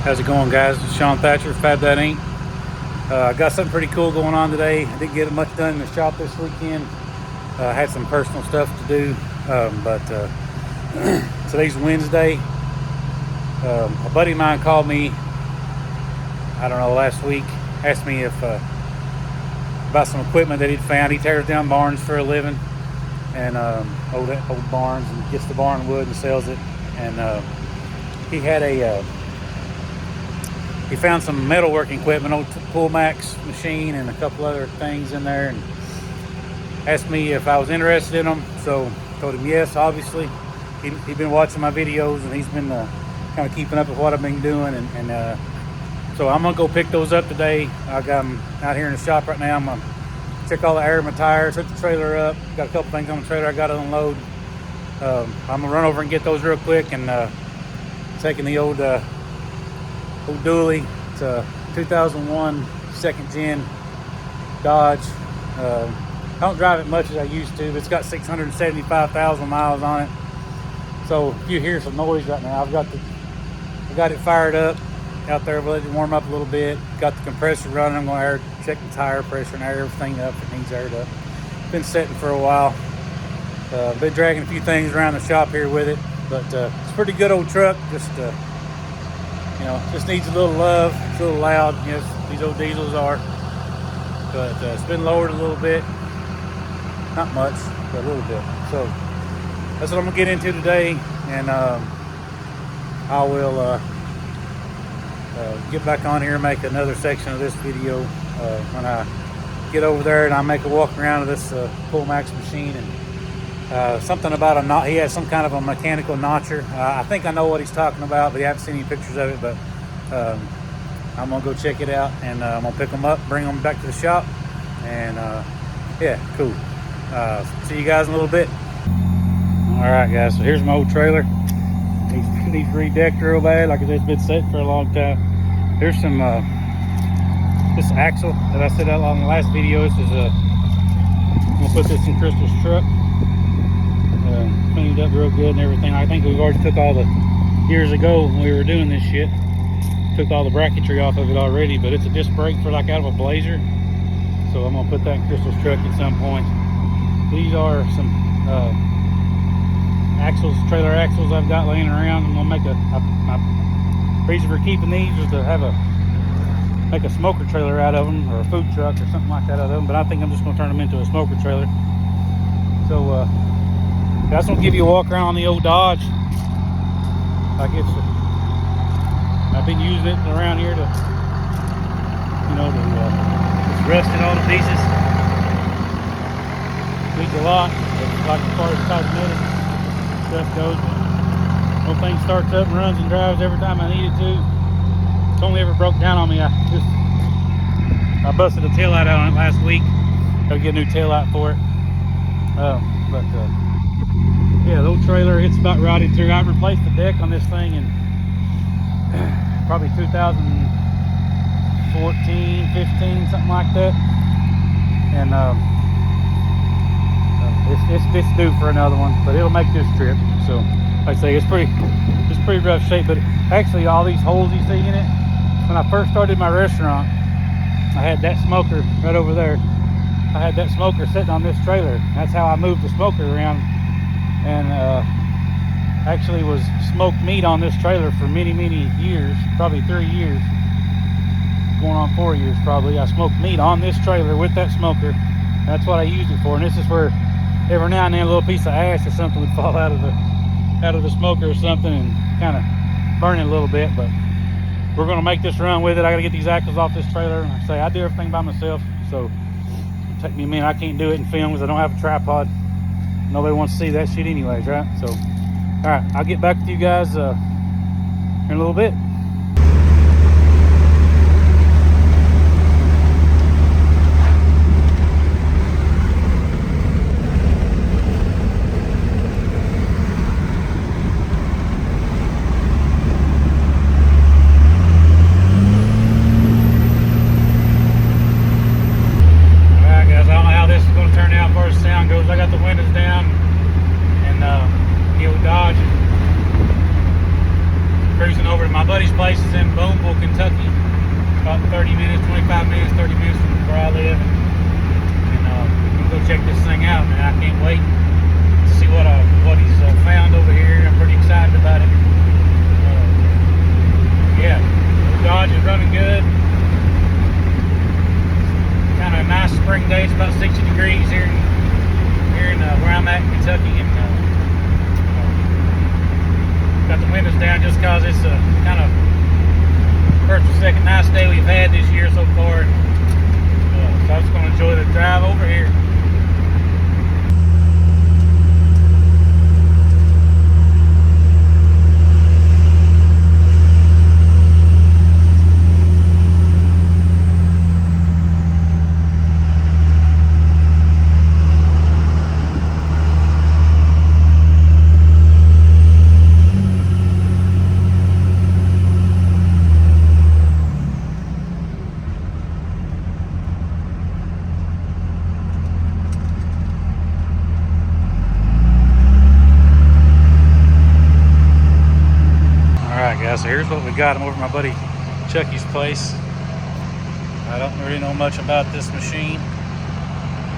How's it going, guys? It's Sean Thatcher, Fab That Ain't. I got something pretty cool going on today. I didn't get much done in the shop this weekend. I had some personal stuff to do, but today's Wednesday. A buddy of mine called me, I don't know, last week, asked me if about some equipment that he'd found. He tears down barns for a living, and old barns, and gets the barn wood and sells it. And he had he found some metalworking equipment, old Pullmax machine and a couple other things in there, and asked me if I was interested in them. So I told him yes, obviously. He'd been watching my videos, and he's been kind of keeping up with what I've been doing. And so I'm going to go pick those up today. I got them out here in the shop right now. I'm going to check all the air in my tires, hook the trailer up. Got a couple things on the trailer I got to unload. I'm going to run over and get those real quick, and taking the old dually. It's a 2001 second gen Dodge. I don't drive it much as I used to, but it's got 675,000 miles on it. So if you hear some noise right now, I got it fired up out there, let it warm up a little bit. Got the compressor running. I'm going to check the tire pressure and air everything up that needs aired up. Been setting for a while. Been dragging a few things around the shop here with it, but it's a pretty good old truck. Just needs a little love. It's a little loud, yes, these old diesels are. But it's been lowered a little bit. Not much, but a little bit. So that's what I'm gonna get into today, and I will get back on here and make another section of this video when I get over there and I make a walk around of this Pullmax machine. And something about he has some kind of a mechanical notcher. I think I know what he's talking about, but I haven't seen any pictures of it. But I'm gonna go check it out, and I'm gonna pick them up, bring them back to the shop, and yeah, cool. See you guys in a little bit. All right, guys. So here's my old trailer. Needs redecked real bad. Like I said, it's been sitting for a long time. Here's some this axle that I set out on the last video. This is I'm gonna put this in Crystal's truck. Cleaned up real good and everything. I think we've already took all the years ago when we were doing this shit. Took all the bracketry off of it already, but it's a disc brake for like out of a Blazer. So I'm gonna put that in Crystal's truck at some point. These are some axles, trailer axles I've got laying around. I'm gonna make my reason for keeping these was to make a smoker trailer out of them, or a food truck or something like that out of them. But I think I'm just gonna turn them into a smoker trailer. So that's gonna give you a walk around on the old Dodge. Like I've been using it around here to, it's rusted all to pieces. Needs a lot, like as far as cosmetic stuff goes. When thing starts up and runs and drives every time I need it to. It's only ever broke down on me. I busted a taillight out on it last week. Got to get a new taillight for it. Yeah, the old trailer, it's about rotted through. I replaced the deck on this thing in probably 2014, 15, something like that. And it's due for another one, but it'll make this trip. So, like I say, it's pretty rough shape. But actually, all these holes you see in it, when I first started my restaurant, I had that smoker right over there. I had that smoker sitting on this trailer. That's how I moved the smoker around, and actually was smoked meat on this trailer for many years, probably 3 years, going on 4 years probably. I smoked meat on this trailer with that smoker. That's what I used it for. And this is where every now and then a little piece of ash or something would fall out of the smoker or something and kind of burn it a little bit. But we're gonna make this run with it. I gotta get these axles off this trailer. And like I say, I do everything by myself, so it'll take me a minute. I can't do it in film because I don't have a tripod. Nobody wants to see that shit anyways, right? So, all right, I'll get back with you guys in a little bit. cruising over to my buddy's place is in Boonville, Kentucky. About 30 minutes, 25 minutes, 30 minutes from where I live. And we'll go check this thing out, man. I can't wait to see what he's found over here. I'm pretty excited about it. Yeah, the Dodge is running good. Kind of a nice spring day. It's about 60 degrees here in where I'm at in Kentucky, and got the windows down just because it's kind of first or second nice day we've had this year so far. So I'm just going to enjoy the drive over here. So here's what we got. I'm over at my buddy Chucky's place. I don't really know much about this machine.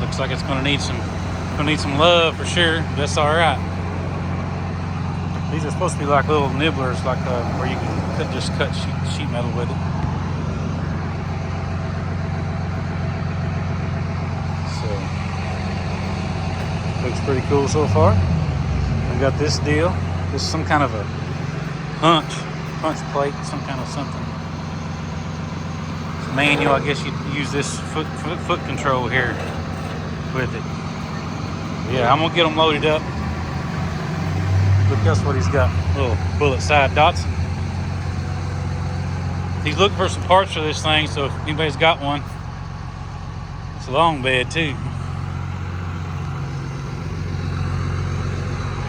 Looks like it's gonna need some love for sure. But that's all right. These are supposed to be like little nibblers, like where you can just cut sheet metal with it. So looks pretty cool so far. I got this deal. This is some kind of a punch plate, some kind of something. It's manual. I guess you'd use this foot control here with it. Yeah, I'm gonna get them loaded up. Look, that's what he's got. Little bullet side Datsun. He's looking for some parts for this thing, so if anybody's got one, it's a long bed too.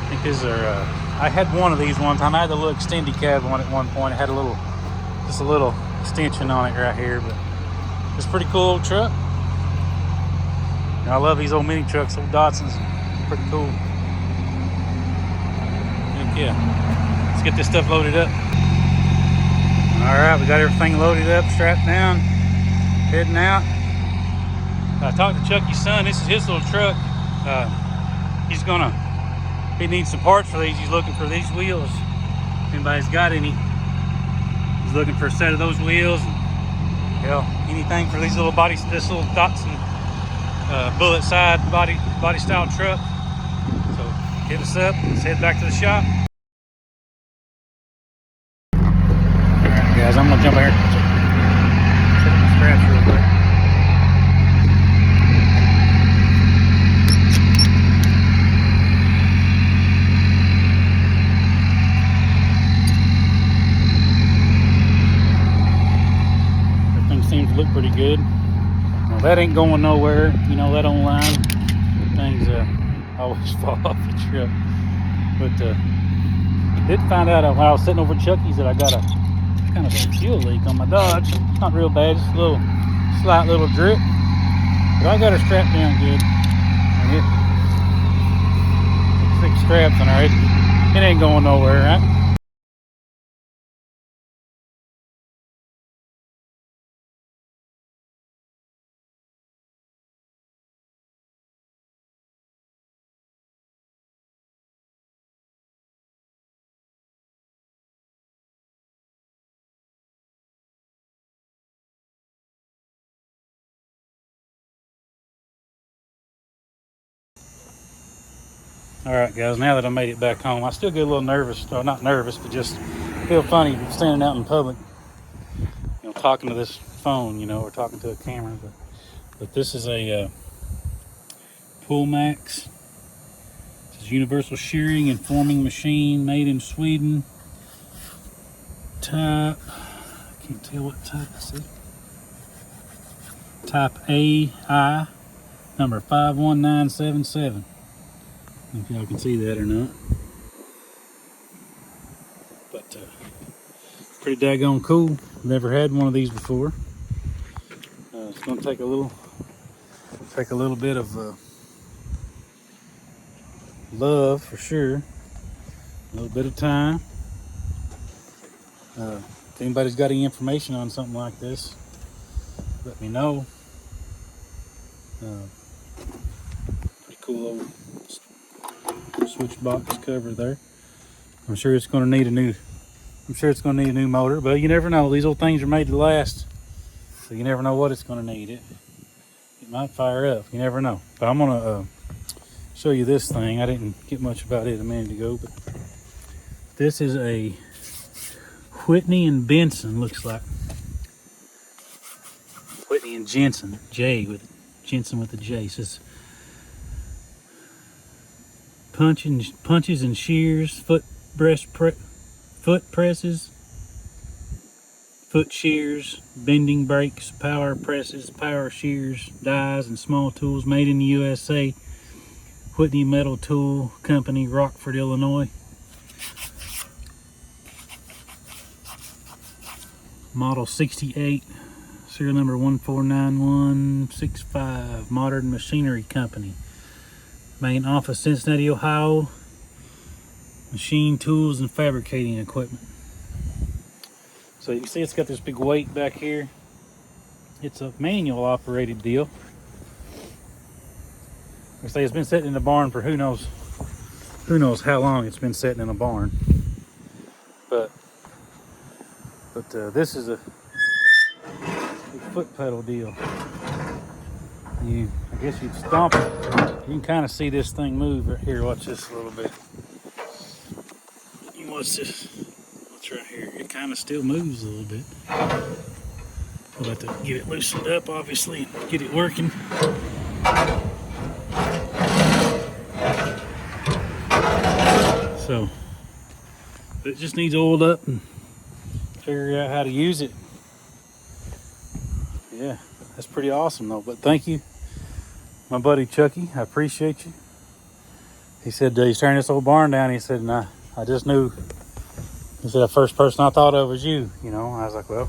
I think these are. I had one of these one time. I had the little extended cab one at one point. It had just a little extension on it right here, but it's a pretty cool old truck. I love these old mini trucks, old Datsuns. Pretty cool. Heck yeah. Let's get this stuff loaded up. All right, we got everything loaded up, strapped down, heading out. I talked to Chucky's son. This is his little truck. He needs some parts for these. He's looking for these wheels. If anybody's got any, he's looking for a set of those wheels. Hell, anything for this little Datsun bullet side body style truck. So hit us up. Let's head back to the shop. All right, guys, I'm gonna jump here. Check my straps real quick. Seems to look pretty good. Well, that ain't going nowhere. You know, that online things always fall off the truck. But did find out while I was sitting over at Chucky's that I got a kind of a fuel leak on my Dodge. It's not real bad, just a slight little drip. But I got her strapped down good. And it's 6 straps on her. It ain't going nowhere, right? All right, guys, now that I made it back home, I still get a little nervous, or not nervous, but just feel funny standing out in public, talking to this phone, or talking to a camera. But this is a Pullmax. This is universal shearing and forming machine made in Sweden. Type, I can't tell what type this is. Type AI, number 51977. I don't know if y'all can see that or not. But pretty daggone cool. Never had one of these before. It's gonna take a little bit of love for sure. A little bit of time. If anybody's got any information on something like this, let me know. Pretty cool old switch box cover there. I'm sure it's going to need a new. I'm sure it's going to need a new motor, but you never know. These old things are made to last, so you never know what it's going to need. It might fire up. You never know. But I'm going to show you this thing. I didn't get much about it a minute ago, but this is a Whitney and Benson, looks like. Whitney and Jensen, Jensen with a J. It says punches and shears, foot presses, foot shears, bending brakes, power presses, power shears, dies, and small tools, made in the USA. Whitney Metal Tool Company, Rockford, Illinois. Model 68, serial number 1491165, Modern Machinery Company. Main office, Cincinnati, Ohio. Machine tools and fabricating equipment. So you can see it's got this big weight back here. It's a manual operated deal. I say it's been sitting in the barn for who knows how long it's been sitting in a barn. But this is a foot pedal deal. I guess you'd stomp it. You can kind of see this thing move right here. Watch this a little bit. You watch this. What's right here? It kind of still moves a little bit. We'll have to get it loosened up, obviously, and get it working. So it just needs oiled up and figure out how to use it. Yeah, that's pretty awesome though. But thank you, my buddy Chucky. I appreciate you. He said he's tearing this old barn down. He said, "Nah, I just knew." He said the first person I thought of was you. You know, I was like, "Well,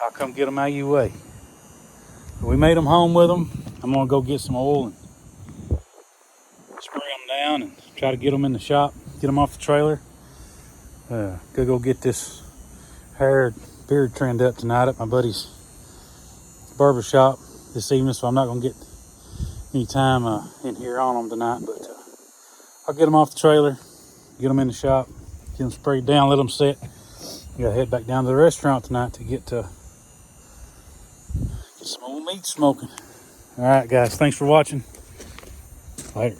I'll come get them out of your way." We made them home with them. I'm gonna go get some oil and spray them down and try to get them in the shop, get them off the trailer. Go get this beard trimmed up tonight at my buddy's barber shop this evening, so I'm not gonna get any time in here on them tonight, but I'll get them off the trailer, get them in the shop, get them sprayed down, let them sit. I gotta head back down to the restaurant tonight to get some old meat smoking. All right, guys, thanks for watching. Later.